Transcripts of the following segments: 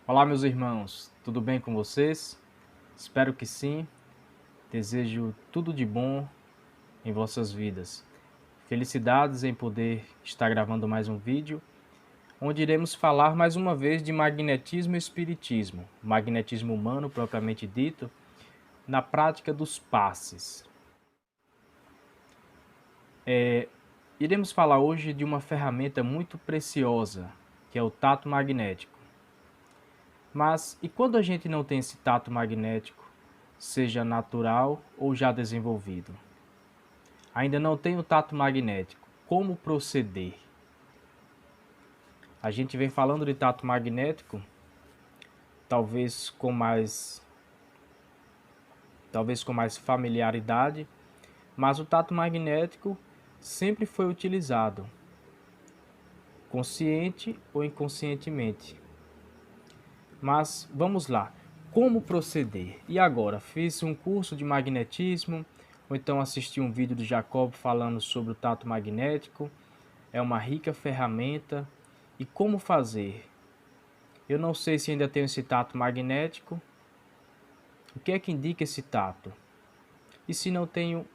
Olá, meus irmãos, tudo bem com vocês? Espero que sim. Desejo tudo de bom em vossas vidas. Felicidades em poder estar gravando mais um vídeo, onde iremos falar mais uma vez de magnetismo e espiritismo, magnetismo humano propriamente dito, na prática dos passes. Iremos falar hoje de uma ferramenta muito preciosa, que é o tato magnético. Mas e quando a gente não tem esse tato magnético, seja natural ou já desenvolvido? Ainda não tem o tato magnético. Como proceder? A gente vem falando de tato magnético, talvez com mais familiaridade, mas o tato magnético sempre foi utilizado, consciente ou inconscientemente. Mas vamos lá, como proceder? E agora, fiz um curso de magnetismo, ou então assisti um vídeo do Jacob falando sobre o tato magnético, é uma rica ferramenta. E como fazer? Eu não sei se ainda tenho esse tato magnético. O que é que indica esse tato? E se não tenho,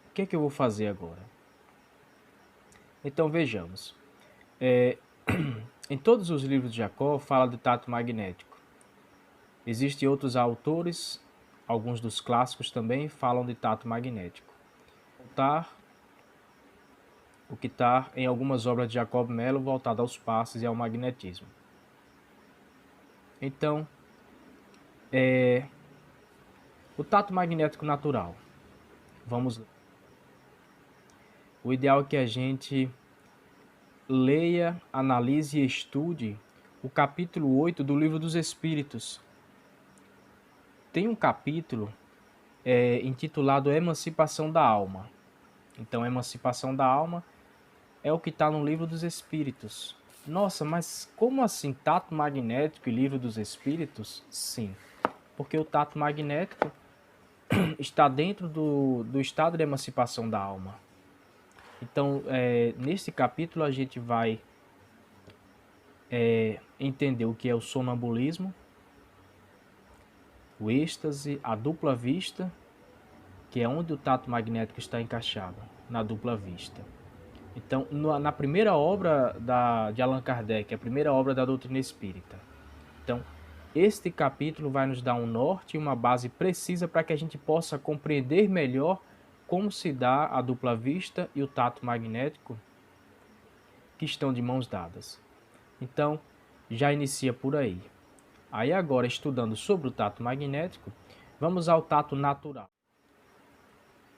o que é que eu vou fazer agora? Então vejamos. Em todos os livros de Jacob fala do tato magnético. Existem outros autores, alguns dos clássicos também falam de tato magnético. O que está em algumas obras de Jacob Mello voltado aos passes e ao magnetismo. Então, o tato magnético natural. Vamos lá. O ideal é que a gente leia, analise e estude o capítulo 8 do Livro dos Espíritos. Tem um capítulo intitulado Emancipação da Alma. Então, Emancipação da Alma é o que está no Livro dos Espíritos. Nossa, mas como assim tato magnético e Livro dos Espíritos? Sim, porque o tato magnético está dentro do estado de emancipação da alma. Então, nesse capítulo a gente vai entender o que é o sonambulismo, o êxtase, a dupla vista, que é onde o tato magnético está encaixado, na dupla vista. Então, na primeira obra de Allan Kardec, a primeira obra da doutrina espírita. Então, este capítulo vai nos dar um norte e uma base precisa para que a gente possa compreender melhor como se dá a dupla vista e o tato magnético que estão de mãos dadas. Então, já inicia por aí. Aí agora, estudando sobre o tato magnético, vamos ao tato natural.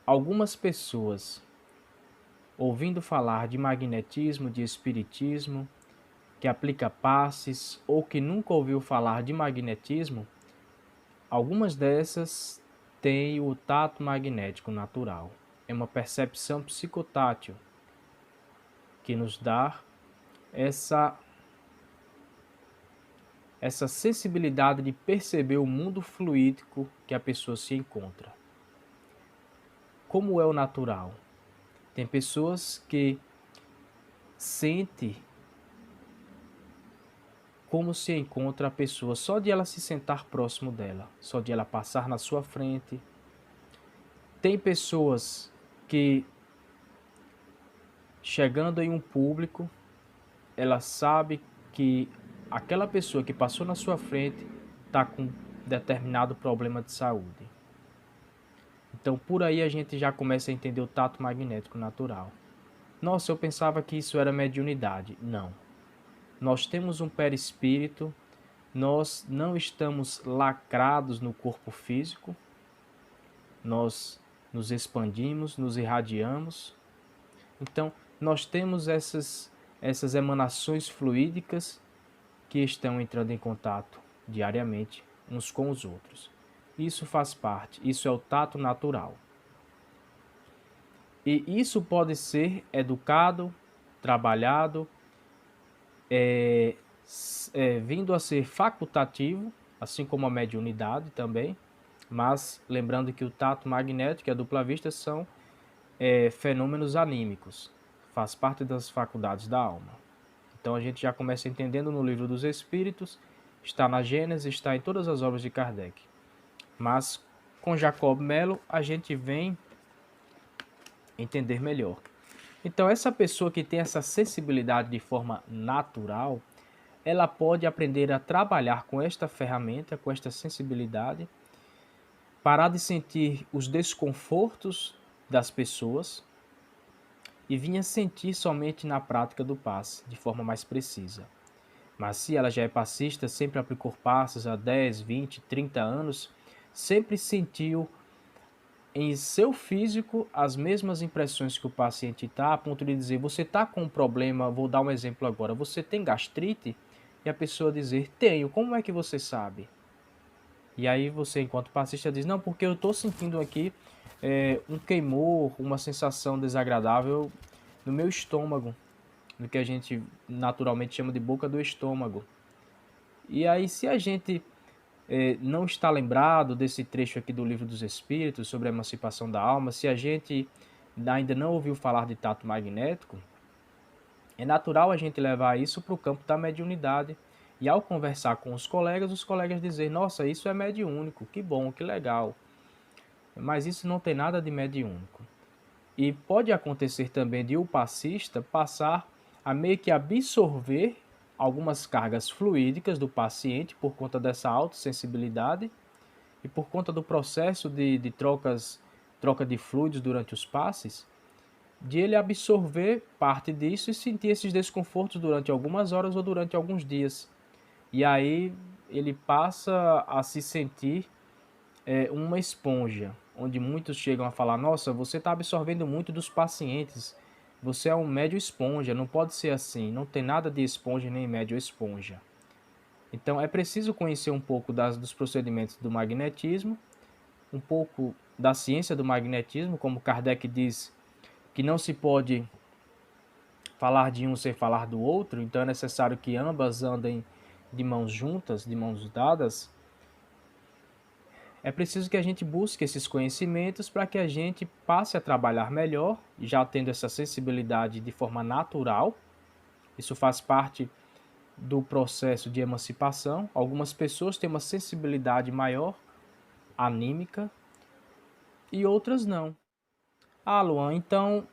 Algumas pessoas, ouvindo falar de magnetismo, de espiritismo, que aplica passes ou que nunca ouviu falar de magnetismo, algumas dessas têm o tato magnético natural. É uma percepção psicotátil que nos dá essa sensibilidade de perceber o mundo fluídico que a pessoa se encontra. Como é o natural? Tem pessoas que sentem como se encontra a pessoa só de ela se sentar próximo dela, só de ela passar na sua frente. Tem pessoas que, chegando em um público, ela sabe que aquela pessoa que passou na sua frente está com determinado problema de saúde. Então, por aí a gente já começa a entender o tato magnético natural. Nossa, eu pensava que isso era mediunidade. Não. Nós temos um perispírito, nós não estamos lacrados no corpo físico, nós nos expandimos, nos irradiamos. Então, nós temos essas emanações fluídicas que estão entrando em contato diariamente uns com os outros. Isso faz parte, isso é o tato natural. E isso pode ser educado, trabalhado, vindo a ser facultativo, assim como a mediunidade também, mas lembrando que o tato magnético e a dupla vista são fenômenos anímicos, faz parte das faculdades da alma. Então a gente já começa entendendo no Livro dos Espíritos está na Gênesis, está em todas as obras de Kardec. Mas com Jacob Mello a gente vem entender melhor. Então essa pessoa que tem essa sensibilidade de forma natural, ela pode aprender a trabalhar com esta ferramenta, com esta sensibilidade, parar de sentir os desconfortos das pessoas e vinha sentir somente na prática do passe, de forma mais precisa. Mas se ela já é passista, sempre aplicou passes há 10, 20, 30 anos, sempre sentiu em seu físico as mesmas impressões que o paciente está, a ponto de dizer, você está com um problema, vou dar um exemplo agora, você tem gastrite? E a pessoa dizer, tenho, como é que você sabe? E aí você, enquanto passista, diz, não, porque eu estou sentindo aqui um queimor, uma sensação desagradável no meu estômago, no que a gente naturalmente chama de boca do estômago. E aí, se a gente não está lembrado desse trecho aqui do Livro dos Espíritos, sobre a emancipação da alma, se a gente ainda não ouviu falar de tato magnético, é natural a gente levar isso para o campo da mediunidade. E ao conversar com os colegas dizem, nossa, isso é mediúnico, que bom, que legal. Mas isso não tem nada de mediúnico. E pode acontecer também de o passista passar a meio que absorver algumas cargas fluídicas do paciente por conta dessa autossensibilidade e por conta do processo de troca de fluidos durante os passes, de ele absorver parte disso e sentir esses desconfortos durante algumas horas ou durante alguns dias. E aí ele passa a se sentir uma esponja, onde muitos chegam a falar, nossa, você está absorvendo muito dos pacientes, você é um médio esponja, não pode ser assim, não tem nada de esponja nem médio esponja. Então é preciso conhecer um pouco dos procedimentos do magnetismo, um pouco da ciência do magnetismo, como Kardec diz que não se pode falar de um sem falar do outro, então é necessário que ambas andem de mãos juntas, de mãos dadas. É preciso que a gente busque esses conhecimentos para que a gente passe a trabalhar melhor, já tendo essa sensibilidade de forma natural. Isso faz parte do processo de emancipação. Algumas pessoas têm uma sensibilidade maior, anímica, e outras não. Ah, Luan, então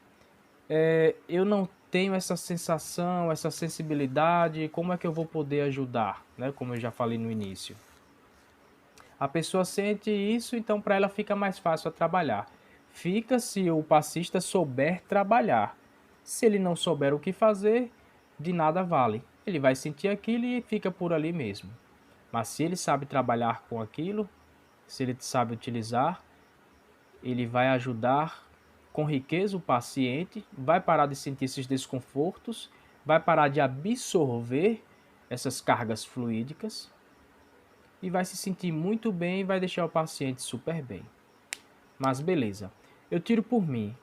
eu não tenho essa sensação, essa sensibilidade, como é que eu vou poder ajudar? Né? Como eu já falei no início. A pessoa sente isso, então para ela fica mais fácil a trabalhar. Fica se o passista souber trabalhar. Se ele não souber o que fazer, de nada vale. Ele vai sentir aquilo e fica por ali mesmo. Mas se ele sabe trabalhar com aquilo, se ele sabe utilizar, ele vai ajudar com riqueza o paciente, vai parar de sentir esses desconfortos, vai parar de absorver essas cargas fluídicas e vai se sentir muito bem e vai deixar o paciente super bem. Mas beleza, eu tiro por mim.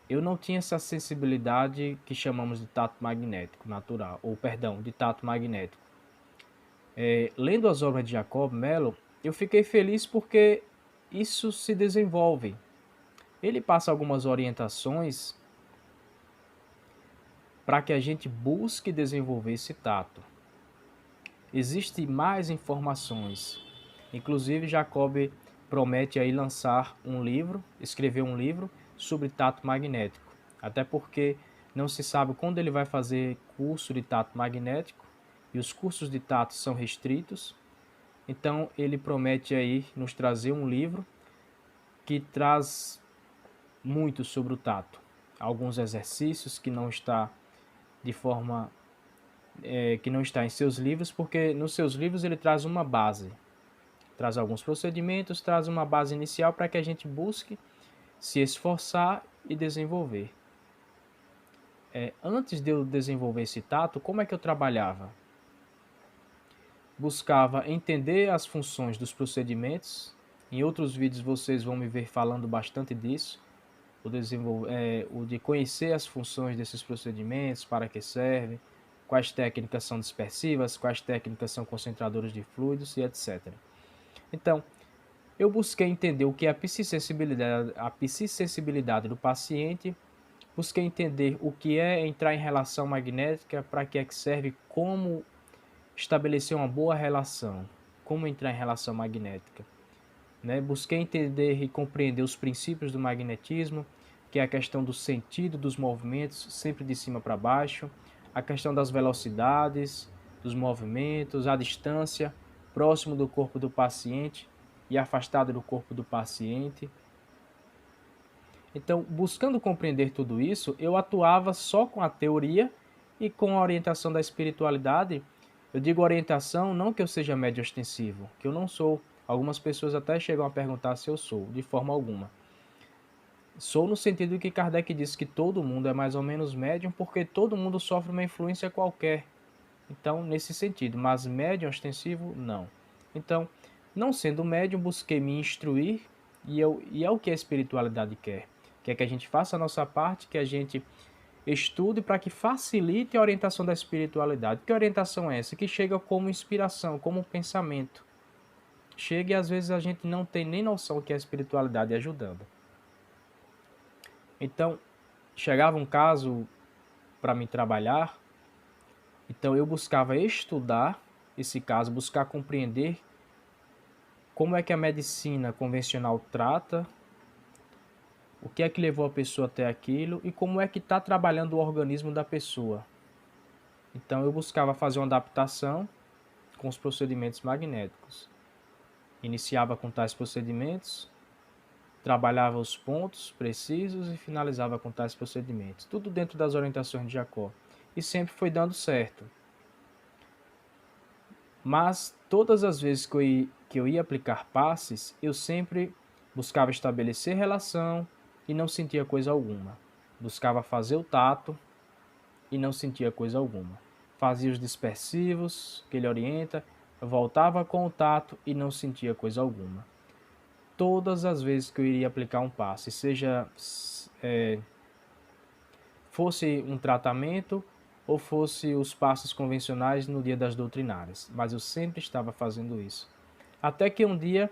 Eu não tinha essa sensibilidade que chamamos de tato magnético natural, ou perdão, de tato magnético. Lendo as obras de Jacob Mello, eu fiquei feliz porque isso se desenvolve. Ele passa algumas orientações para que a gente busque desenvolver esse tato. Existem mais informações. Inclusive, Jacob promete aí lançar um livro, escrever um livro sobre tato magnético. Até porque não se sabe quando ele vai fazer curso de tato magnético e os cursos de tato são restritos. Então, ele promete aí nos trazer um livro que traz muito sobre o tato. Alguns exercícios que não está de forma que não está em seus livros, porque nos seus livros ele traz uma base, traz alguns procedimentos, traz uma base inicial para que a gente busque se esforçar e desenvolver. Antes de eu desenvolver esse tato, como é que eu trabalhava? Buscava entender as funções dos procedimentos. Em outros vídeos vocês vão me ver falando bastante disso. O de conhecer as funções desses procedimentos, para que servem, quais técnicas são dispersivas, quais técnicas são concentradoras de fluidos e etc. Então, eu busquei entender o que é a psisensibilidade do paciente, busquei entender o que é entrar em relação magnética, para que é que serve, como estabelecer uma boa relação, como entrar em relação magnética. Né? Busquei entender e compreender os princípios do magnetismo, que é a questão do sentido dos movimentos, sempre de cima para baixo, a questão das velocidades, dos movimentos, a distância próximo do corpo do paciente e afastado do corpo do paciente. Então, buscando compreender tudo isso, eu atuava só com a teoria e com a orientação da espiritualidade. Eu digo orientação, não que eu seja médio ostensivo, que eu não sou. Algumas pessoas até chegam a perguntar se eu sou, de forma alguma. Sou no sentido que Kardec disse que todo mundo é mais ou menos médium, porque todo mundo sofre uma influência qualquer. Então, nesse sentido, mas médium ostensivo, não. Então, não sendo médium, busquei me instruir, e é o que a espiritualidade quer. Quer que a gente faça a nossa parte, que a gente estude para que facilite a orientação da espiritualidade. Que orientação é essa? Que chega como inspiração, como pensamento. Chega e às vezes a gente não tem nem noção que é a espiritualidade ajudando. Então, chegava um caso para me trabalhar, então eu buscava estudar esse caso, buscar compreender como é que a medicina convencional trata, o que é que levou a pessoa até aquilo e como é que está trabalhando o organismo da pessoa. Então eu buscava fazer uma adaptação com os procedimentos magnéticos. Iniciava com tais procedimentos, trabalhava os pontos precisos e finalizava com tais procedimentos. Tudo dentro das orientações de Jacó. E sempre foi dando certo. Mas todas as vezes que eu ia aplicar passes, eu sempre buscava estabelecer relação e não sentia coisa alguma. Buscava fazer o tato e não sentia coisa alguma. Fazia os dispersivos, que ele orienta, voltava com o tato e não sentia coisa alguma. Todas as vezes que eu iria aplicar um passe, seja fosse um tratamento ou fosse os passos convencionais no dia das doutrinárias, mas eu sempre estava fazendo isso. Até que um dia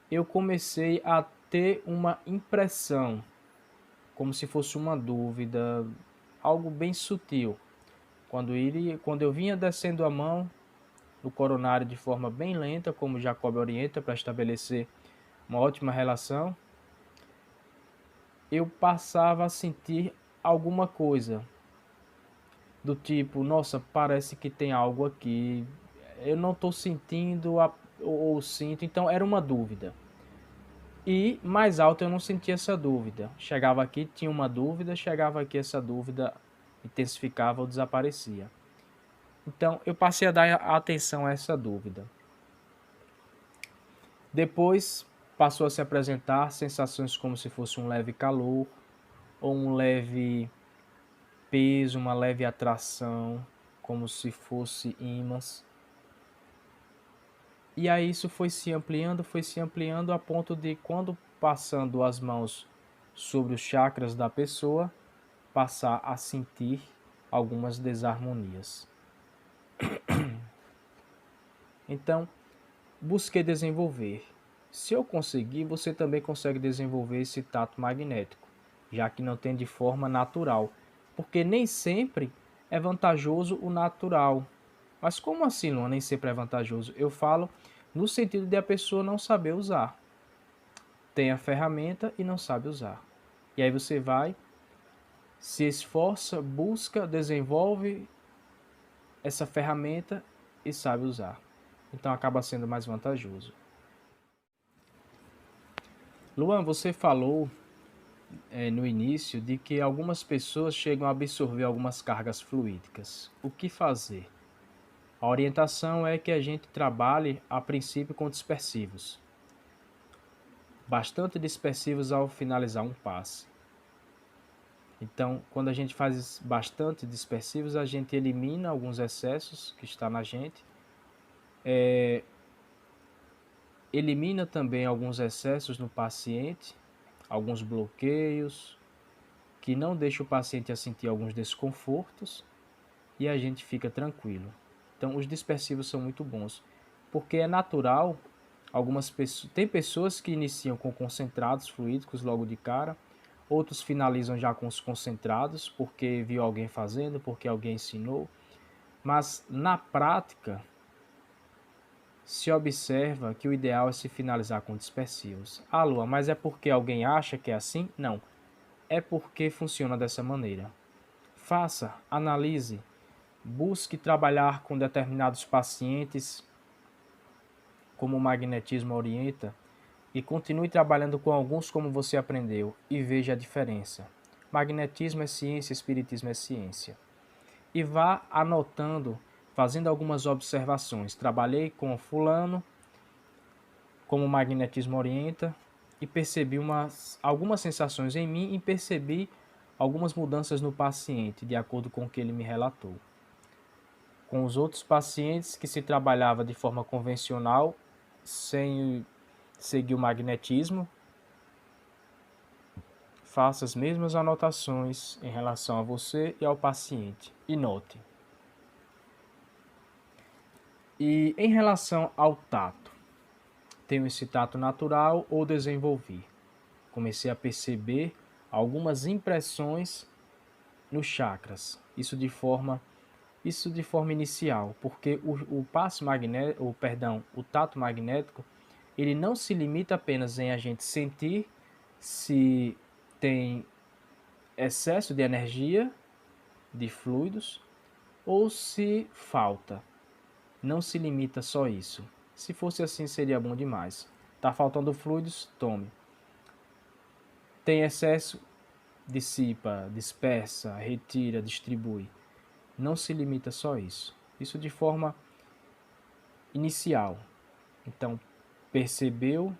eu comecei a ter uma impressão, como se fosse uma dúvida, algo bem sutil. Quando eu vinha descendo a mão no coronário de forma bem lenta, como Jacob orienta para estabelecer uma ótima relação, eu passava a sentir alguma coisa, do tipo, nossa, parece que tem algo aqui, eu não estou sentindo ou sinto, então era uma dúvida. E mais alto eu não sentia essa dúvida. Chegava aqui, tinha uma dúvida, chegava aqui, essa dúvida intensificava ou desaparecia. Então eu passei a dar atenção a essa dúvida. Depois passou a se apresentar sensações como se fosse um leve calor ou um leve peso, uma leve atração, como se fosse ímãs. E aí isso foi se ampliando a ponto de, quando passando as mãos sobre os chakras da pessoa, passar a sentir algumas desarmonias. Então, busquei desenvolver. Se eu conseguir, você também consegue desenvolver esse tato magnético, já que não tem de forma natural, porque nem sempre é vantajoso o natural. Mas como assim, Luan, nem sempre é vantajoso? Eu falo no sentido de a pessoa não saber usar. Tem a ferramenta e não sabe usar. E aí você vai, se esforça, busca, desenvolve essa ferramenta e sabe usar. Então acaba sendo mais vantajoso. Luan, você falou no início de que algumas pessoas chegam a absorver algumas cargas fluídicas. O que fazer? A orientação é que a gente trabalhe a princípio com dispersivos. Bastante dispersivos ao finalizar um passe. Então, quando a gente faz bastante dispersivos, a gente elimina alguns excessos que está na gente. Elimina também alguns excessos no paciente, alguns bloqueios, que não deixa o paciente a sentir alguns desconfortos e a gente fica tranquilo. Então, os dispersivos são muito bons, porque é natural. Tem pessoas que iniciam com concentrados fluídicos logo de cara, outros finalizam já com os concentrados, porque viu alguém fazendo, porque alguém ensinou. Mas na prática, se observa que o ideal é se finalizar com dispersivos. Ah, Lua, mas é porque alguém acha que é assim? Não, é porque funciona dessa maneira. Faça, analise, busque trabalhar com determinados pacientes, como o magnetismo orienta, e continue trabalhando com alguns como você aprendeu e veja a diferença. Magnetismo é ciência, espiritismo é ciência. E vá anotando, fazendo algumas observações. Trabalhei com fulano, como o magnetismo orienta, e percebi algumas sensações em mim e percebi algumas mudanças no paciente, de acordo com o que ele me relatou. Com os outros pacientes que se trabalhava de forma convencional, sem seguir o magnetismo, faça as mesmas anotações em relação a você e ao paciente e note. E em relação ao tato, tenho esse tato natural ou desenvolvi? Comecei a perceber algumas impressões nos chakras, isso de forma inicial, porque o passo magnético, o tato magnético, ele não se limita apenas em a gente sentir se tem excesso de energia, de fluidos, ou se falta. Não se limita só a isso. Se fosse assim, seria bom demais. Tá faltando fluidos? Tome. Tem excesso? Dissipa, dispersa, retira, distribui. Não se limita só a isso. Isso de forma inicial. Então, percebeu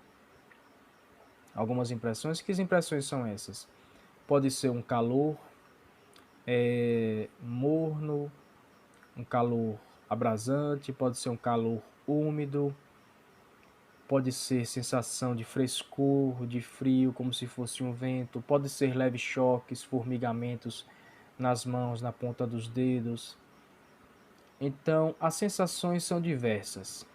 algumas impressões? Que impressões são essas? Pode ser um calor morno, um calor abrasante, pode ser um calor úmido, pode ser sensação de frescor, de frio, como se fosse um vento, pode ser leves choques, formigamentos nas mãos, na ponta dos dedos. Então, as sensações são diversas.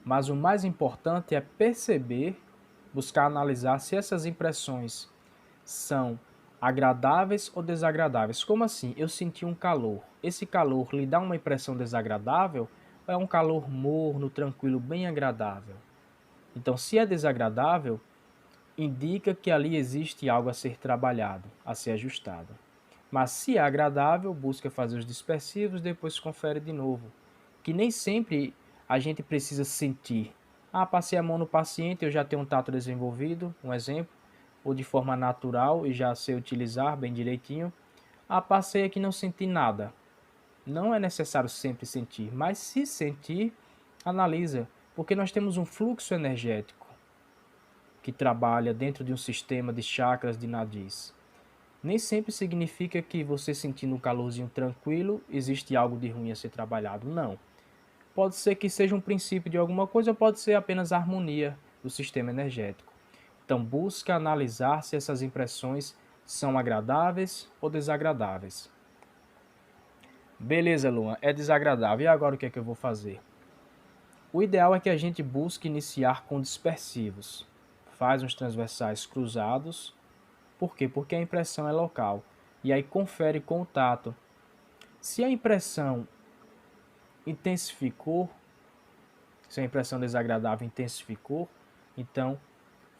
Mas o mais importante é perceber, buscar analisar se essas impressões são agradáveis ou desagradáveis. Como assim? Eu senti um calor. Esse calor lhe dá uma impressão desagradável ou é um calor morno, tranquilo, bem agradável? Então, se é desagradável, indica que ali existe algo a ser trabalhado, a ser ajustado. Mas se é agradável, busca fazer os dispersivos, depois confere de novo. Que nem sempre a gente precisa sentir. Ah, passei a mão no paciente, eu já tenho um tato desenvolvido, um exemplo, ou de forma natural e já sei utilizar bem direitinho. Ah, passei aqui e não senti nada. Não é necessário sempre sentir, mas se sentir, analisa, porque nós temos um fluxo energético que trabalha dentro de um sistema de chakras de nadis. Nem sempre significa que você sentindo um calorzinho tranquilo, existe algo de ruim a ser trabalhado. Não. Pode ser que seja um princípio de alguma coisa, ou pode ser apenas a harmonia do sistema energético. Então, busca analisar se essas impressões são agradáveis ou desagradáveis. Beleza, Luan, é desagradável. E agora o que é que eu vou fazer? O ideal é que a gente busque iniciar com dispersivos. Faz uns transversais cruzados. Por quê? Porque a impressão é local. E aí confere com o tato. Se a impressão intensificou, se a impressão desagradável intensificou, então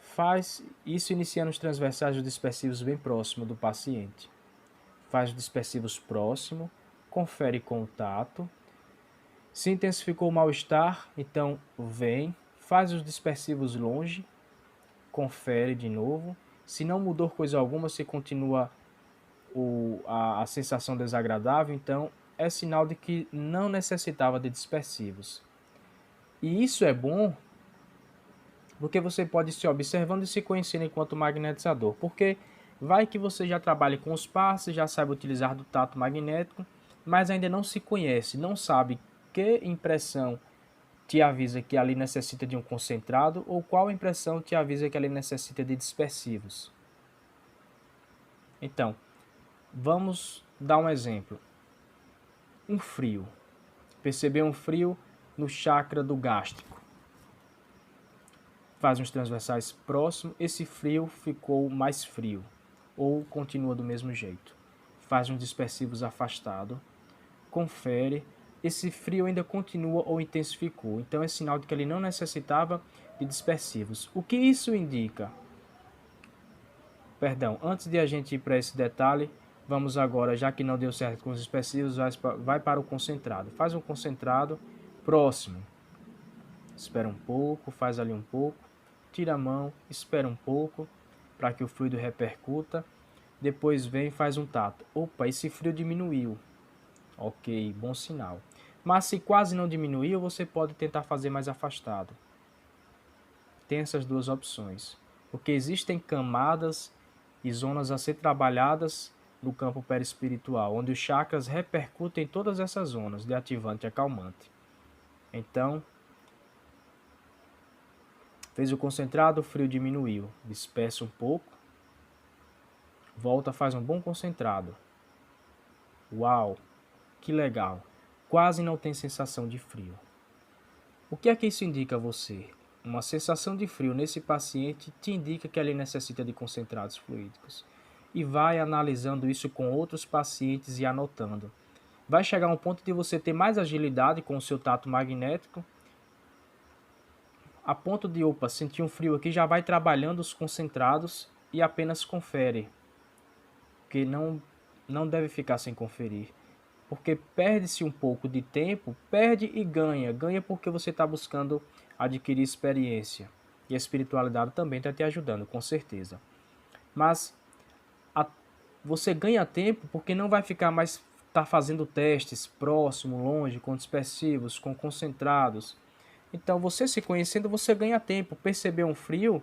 faz isso iniciando os transversais dos dispersivos bem próximo do paciente. Faz os dispersivos próximo, confere com o tato. Se intensificou o mal-estar, então vem, faz os dispersivos longe, confere de novo. Se não mudou coisa alguma, se continua a sensação desagradável, então é sinal de que não necessitava de dispersivos. E isso é bom porque você pode se observando e se conhecendo enquanto magnetizador. Porque vai que você já trabalhe com os passes, já sabe utilizar do tato magnético, mas ainda não se conhece, não sabe que impressão te avisa que ali necessita de um concentrado ou qual impressão te avisa que ali necessita de dispersivos. Então, vamos dar um exemplo. Um frio. Perceber um frio no chakra do gástrico. Faz uns transversais próximos, esse frio ficou mais frio ou continua do mesmo jeito. Faz uns dispersivos afastado, confere, esse frio ainda continua ou intensificou. Então é sinal de que ele não necessitava de dispersivos. O que isso indica? Perdão, antes de a gente ir para esse detalhe, vamos agora, já que não deu certo com os dispersivos, vai para o concentrado. Faz um concentrado próximo. Espera um pouco, faz ali um pouco, tira a mão, espera um pouco para que o fluido repercuta. Depois vem e faz um tato. Opa, esse frio diminuiu. Ok, bom sinal. Mas se quase não diminuiu, você pode tentar fazer mais afastado. Tem essas duas opções. Porque existem camadas e zonas a ser trabalhadas no campo perispiritual, onde os chakras repercutem em todas essas zonas, de ativante a calmante. Então, fez o concentrado, o frio diminuiu. Dispersa um pouco. Volta, faz um bom concentrado. Uau, que legal. Quase não tem sensação de frio. O que é que isso indica a você? Uma sensação de frio nesse paciente te indica que ele necessita de concentrados fluídicos. E vai analisando isso com outros pacientes e anotando. Vai chegar um ponto de você ter mais agilidade com o seu tato magnético, a ponto de, opa, sentir um frio aqui, já vai trabalhando os concentrados e apenas confere. Porque não deve ficar sem conferir. Porque perde-se um pouco de tempo, perde e ganha. Ganha porque você está buscando adquirir experiência. E a espiritualidade também está te ajudando, com certeza. Mas você ganha tempo porque não vai ficar mais fazendo testes próximo, longe, com dispersivos, com concentrados. Então, você se conhecendo, você ganha tempo. Perceber um frio,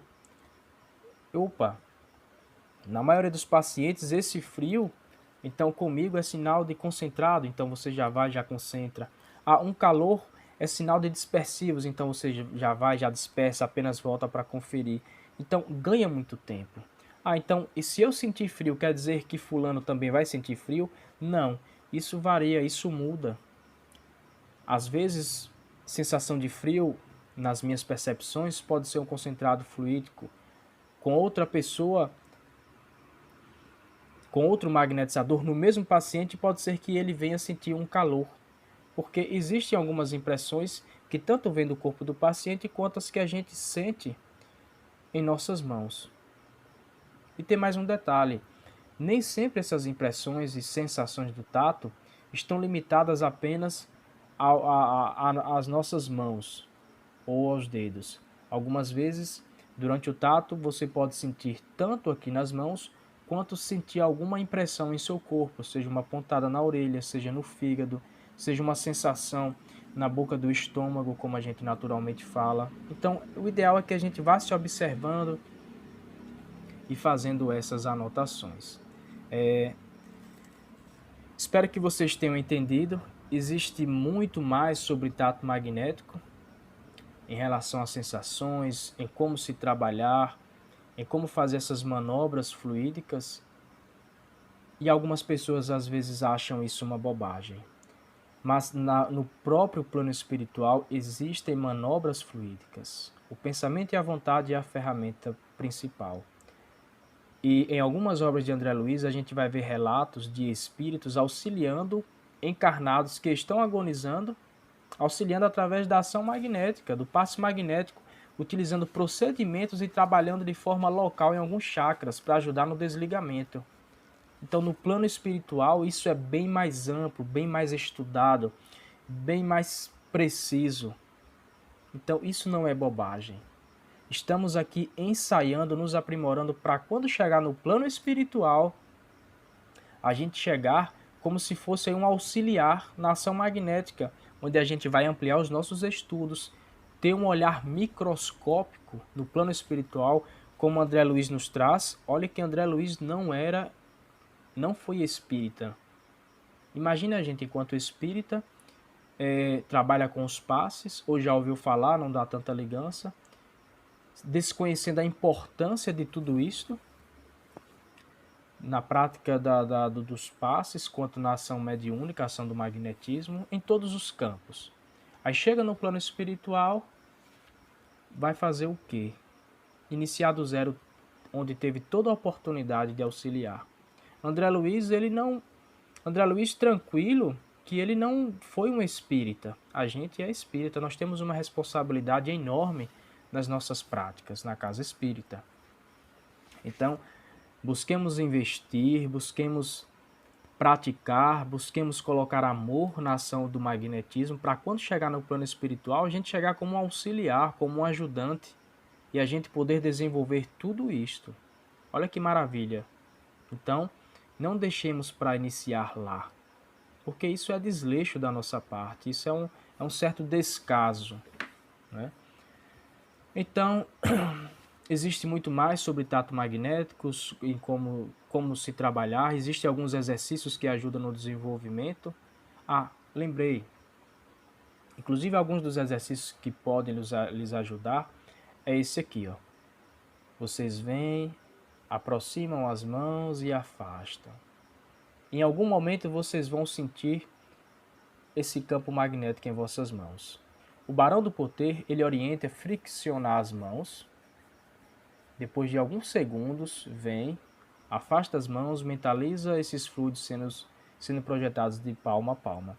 opa, na maioria dos pacientes, esse frio, então comigo é sinal de concentrado, então você já vai, já concentra. Um calor é sinal de dispersivos, então você já vai, já dispersa, apenas volta para conferir. Então ganha muito tempo. Então, e se eu sentir frio, quer dizer que fulano também vai sentir frio? Não, isso varia, isso muda. Às vezes, sensação de frio, nas minhas percepções, pode ser um concentrado fluídico. Com outra pessoa, com outro magnetizador no mesmo paciente, pode ser que ele venha sentir um calor, porque existem algumas impressões que tanto vêm do corpo do paciente quanto as que a gente sente em nossas mãos. E tem mais um detalhe, nem sempre essas impressões e sensações do tato estão limitadas apenas às nossas mãos ou aos dedos. Algumas vezes, durante o tato, você pode sentir tanto aqui nas mãos, quanto sentir alguma impressão em seu corpo, seja uma pontada na orelha, seja no fígado, seja uma sensação na boca do estômago, como a gente naturalmente fala. Então, o ideal é que a gente vá se observando e fazendo essas anotações. Espero que vocês tenham entendido. Existe muito mais sobre tato magnético em relação às sensações, em como se trabalhar, em como fazer essas manobras fluídicas. E algumas pessoas às vezes acham isso uma bobagem. Mas no próprio plano espiritual existem manobras fluídicas. O pensamento e a vontade é a ferramenta principal. E em algumas obras de André Luiz a gente vai ver relatos de espíritos auxiliando encarnados que estão agonizando, auxiliando através da ação magnética, do passe magnético, utilizando procedimentos e trabalhando de forma local em alguns chakras para ajudar no desligamento. Então, no plano espiritual, isso é bem mais amplo, bem mais estudado, bem mais preciso. Então, isso não é bobagem. Estamos aqui ensaiando, nos aprimorando para quando chegar no plano espiritual, a gente chegar como se fosse um auxiliar na ação magnética, onde a gente vai ampliar os nossos estudos, ter um olhar microscópico no plano espiritual, como André Luiz nos traz. Olha que André Luiz não foi espírita. Imagina a gente enquanto espírita, trabalha com os passes, ou já ouviu falar, não dá tanta ligança, desconhecendo a importância de tudo isso, na prática dos passes, quanto na ação mediúnica, ação do magnetismo, em todos os campos. Aí chega no plano espiritual, vai fazer o quê? Iniciar do zero, onde teve toda a oportunidade de auxiliar. André Luiz tranquilo, que ele não foi um espírita. A gente é espírita, nós temos uma responsabilidade enorme nas nossas práticas na casa espírita. Então, busquemos investir, busquemos praticar, busquemos colocar amor na ação do magnetismo, para quando chegar no plano espiritual, a gente chegar como um auxiliar, como um ajudante, e a gente poder desenvolver tudo isto. Olha que maravilha! Então, não deixemos para iniciar lá, porque isso é desleixo da nossa parte, isso é um certo descaso, né? Então, existe muito mais sobre tato magnéticos e como se trabalhar. Existem alguns exercícios que ajudam no desenvolvimento. Ah, lembrei. Inclusive, alguns dos exercícios que podem lhes ajudar é esse aqui, ó. Vocês vêm, aproximam as mãos e afastam. Em algum momento vocês vão sentir esse campo magnético em vossas mãos. O Barão do Poder, ele orienta a friccionar as mãos. Depois de alguns segundos, vem, afasta as mãos, mentaliza esses fluidos sendo projetados de palma a palma.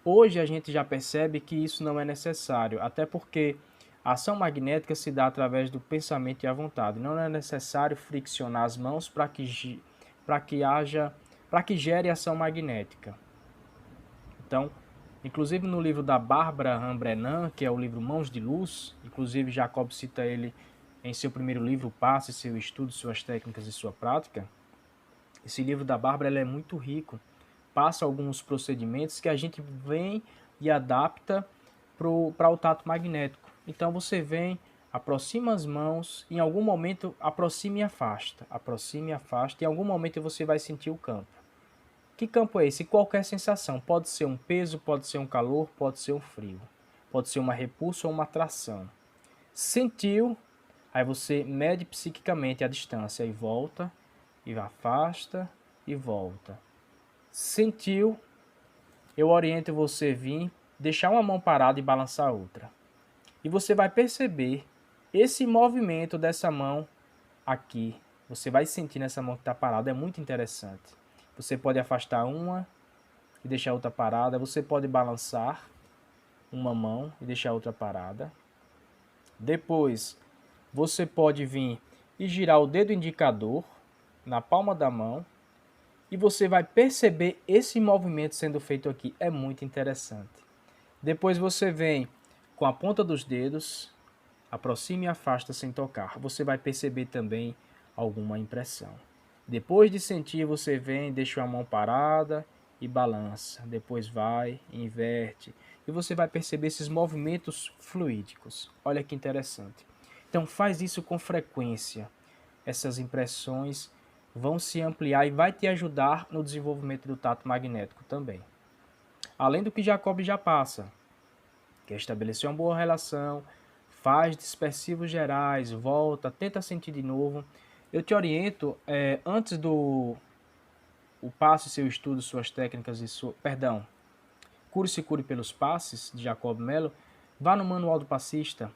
Hoje a gente já percebe que isso não é necessário, até porque a ação magnética se dá através do pensamento e a vontade. Não é necessário friccionar as mãos para que gere ação magnética. Então, inclusive no livro da Bárbara Rambrenan, que é o livro Mãos de Luz, inclusive Jacob cita ele em seu primeiro livro, Passe, Seu Estudo, Suas Técnicas e Sua Prática. Esse livro da Bárbara ele é muito rico, passa alguns procedimentos que a gente vem e adapta para o tato magnético. Então você vem, aproxima as mãos, em algum momento aproxima e afasta, em algum momento você vai sentir o campo. Que campo é esse? Qualquer sensação, pode ser um peso, pode ser um calor, pode ser um frio, pode ser uma repulsa ou uma atração. Sentiu, aí você mede psiquicamente a distância e volta, e afasta e volta. Sentiu, eu oriento você a vir, deixar uma mão parada e balançar a outra. E você vai perceber esse movimento dessa mão aqui. Você vai sentir nessa mão que está parada, é muito interessante. Você pode afastar uma e deixar outra parada. Você pode balançar uma mão e deixar outra parada. Depois, você pode vir e girar o dedo indicador na palma da mão e você vai perceber esse movimento sendo feito aqui. É muito interessante. Depois você vem com a ponta dos dedos, aproxima e afasta sem tocar. Você vai perceber também alguma impressão. Depois de sentir, você vem, deixa a mão parada e balança. Depois vai, inverte. E você vai perceber esses movimentos fluídicos. Olha que interessante. Então faz isso com frequência. Essas impressões vão se ampliar e vai te ajudar no desenvolvimento do tato magnético também. Além do que Jacob já passa, que é estabelecer uma boa relação, faz dispersivos gerais, volta, tenta sentir de novo. Eu te oriento, antes do passe seu estudo, suas técnicas e Cure-se e Cure pelos Passes, de Jacob Mello, vá no Manual do Passista.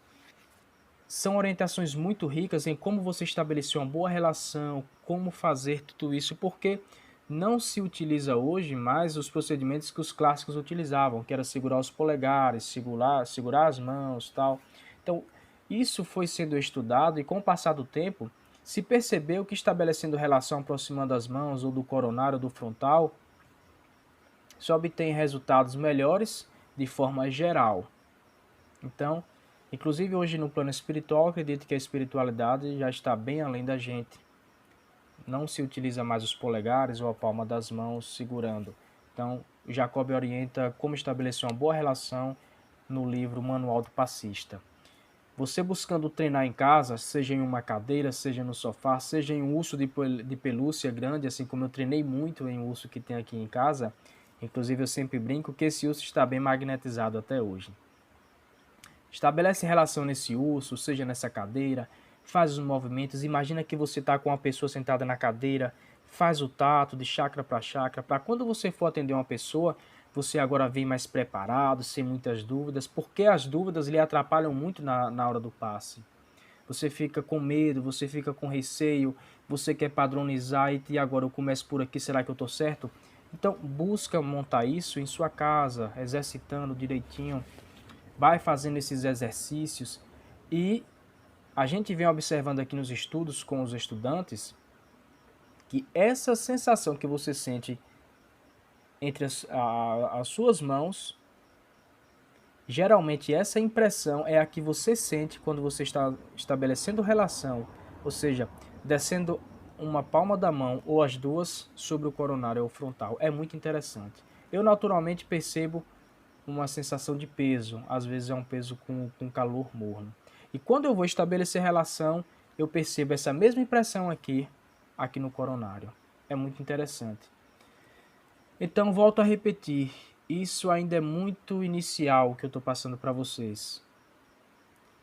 São orientações muito ricas em como você estabelecer uma boa relação, como fazer tudo isso, porque não se utiliza hoje mais os procedimentos que os clássicos utilizavam, que era segurar os polegares, segurar as mãos, tal. Então, isso foi sendo estudado e com o passar do tempo, se percebeu que estabelecendo relação aproximando as mãos ou do coronário ou do frontal, se obtém resultados melhores de forma geral. Então, inclusive hoje no plano espiritual, acredito que a espiritualidade já está bem além da gente. Não se utiliza mais os polegares ou a palma das mãos segurando. Então, Jacob orienta como estabelecer uma boa relação no livro Manual do Passista. Você buscando treinar em casa, seja em uma cadeira, seja no sofá, seja em um urso de pelúcia grande, assim como eu treinei muito em um urso que tem aqui em casa, inclusive eu sempre brinco que esse urso está bem magnetizado até hoje. Estabelece relação nesse urso, seja nessa cadeira, faz os movimentos, imagina que você está com uma pessoa sentada na cadeira, faz o tato de chakra para chakra, para quando você for atender uma pessoa, você agora vem mais preparado, sem muitas dúvidas, porque as dúvidas lhe atrapalham muito na hora do passe. Você fica com medo, você fica com receio, você quer padronizar e agora eu começo por aqui, será que eu estou certo? Então, busca montar isso em sua casa, exercitando direitinho, vai fazendo esses exercícios e a gente vem observando aqui nos estudos com os estudantes que essa sensação que você sente entre as suas mãos, geralmente essa impressão é a que você sente quando você está estabelecendo relação, ou seja, descendo uma palma da mão ou as duas sobre o coronário ou frontal. É muito interessante. Eu naturalmente percebo uma sensação de peso, às vezes é um peso com calor morno. E quando eu vou estabelecer relação, eu percebo essa mesma impressão aqui no coronário. É muito interessante. Então, volto a repetir, isso ainda é muito inicial que eu estou passando para vocês.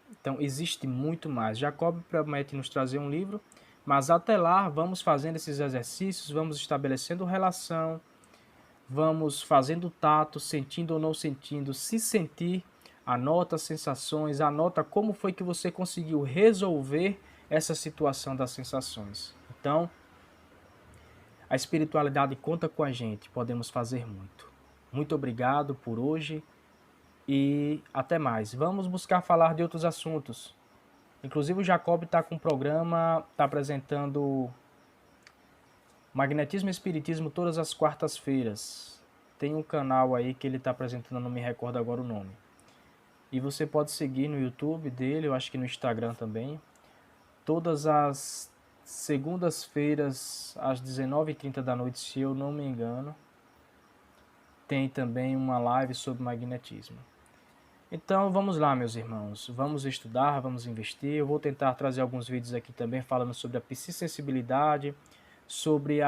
Então, existe muito mais. Jacob promete nos trazer um livro, mas até lá, vamos fazendo esses exercícios, vamos estabelecendo relação, vamos fazendo tato, sentindo ou não sentindo, se sentir, anota as sensações, anota como foi que você conseguiu resolver essa situação das sensações. Então, a espiritualidade conta com a gente, podemos fazer muito. Muito obrigado por hoje e até mais. Vamos buscar falar de outros assuntos. Inclusive o Jacob está com um programa, está apresentando Magnetismo e Espiritismo todas as quartas-feiras. Tem um canal aí que ele está apresentando, não me recordo agora o nome. E você pode seguir no YouTube dele, eu acho que no Instagram também. Todas as segundas-feiras, às 19h30 da noite, se eu não me engano, tem também uma live sobre magnetismo. Então vamos lá, meus irmãos, vamos estudar, vamos investir. Eu vou tentar trazer alguns vídeos aqui também falando sobre a psisensibilidade, sobre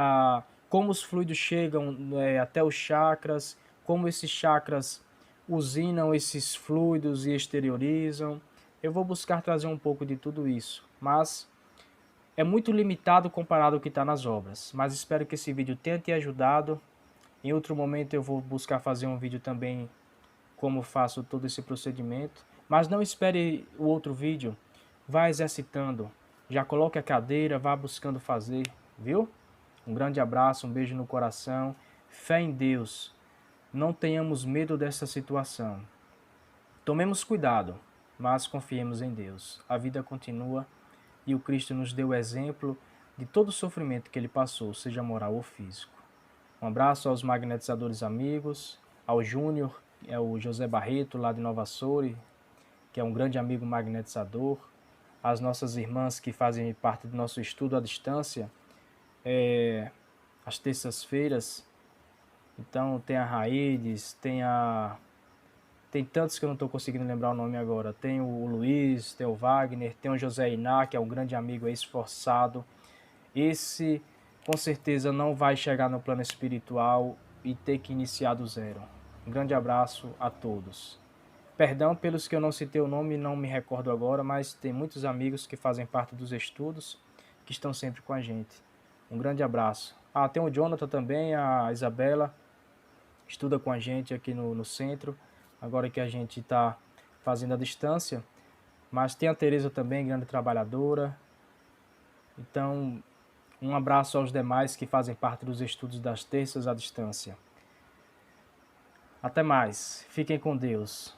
como os fluidos chegam até os chakras, como esses chakras usinam esses fluidos e exteriorizam. Eu vou buscar trazer um pouco de tudo isso, mas é muito limitado comparado ao que está nas obras. Mas espero que esse vídeo tenha te ajudado. Em outro momento eu vou buscar fazer um vídeo também como faço todo esse procedimento. Mas não espere o outro vídeo, vá exercitando. Já coloque a cadeira, vá buscando fazer, viu? Um grande abraço, um beijo no coração. Fé em Deus. Não tenhamos medo dessa situação. Tomemos cuidado, mas confiemos em Deus. A vida continua e o Cristo nos deu o exemplo de todo o sofrimento que ele passou, seja moral ou físico. Um abraço aos magnetizadores amigos, ao Júnior, o José Barreto, lá de Nova Soure, que é um grande amigo magnetizador, as nossas irmãs que fazem parte do nosso estudo à distância, às terças-feiras. Então tem a Raides, tem tantos que eu não estou conseguindo lembrar o nome agora. Tem o Luiz, tem o Wagner, tem o José Iná, que é um grande amigo esforçado. Esse com certeza não vai chegar no plano espiritual e ter que iniciar do zero. Um grande abraço a todos. Perdão pelos que eu não citei o nome e não me recordo agora, mas tem muitos amigos que fazem parte dos estudos que estão sempre com a gente. Um grande abraço. Tem o Jonathan também, a Isabela, estuda com a gente aqui no centro, agora que a gente está fazendo a distância. Mas tem a Tereza também, grande trabalhadora. Então, um abraço aos demais que fazem parte dos estudos das terças à distância. Até mais. Fiquem com Deus.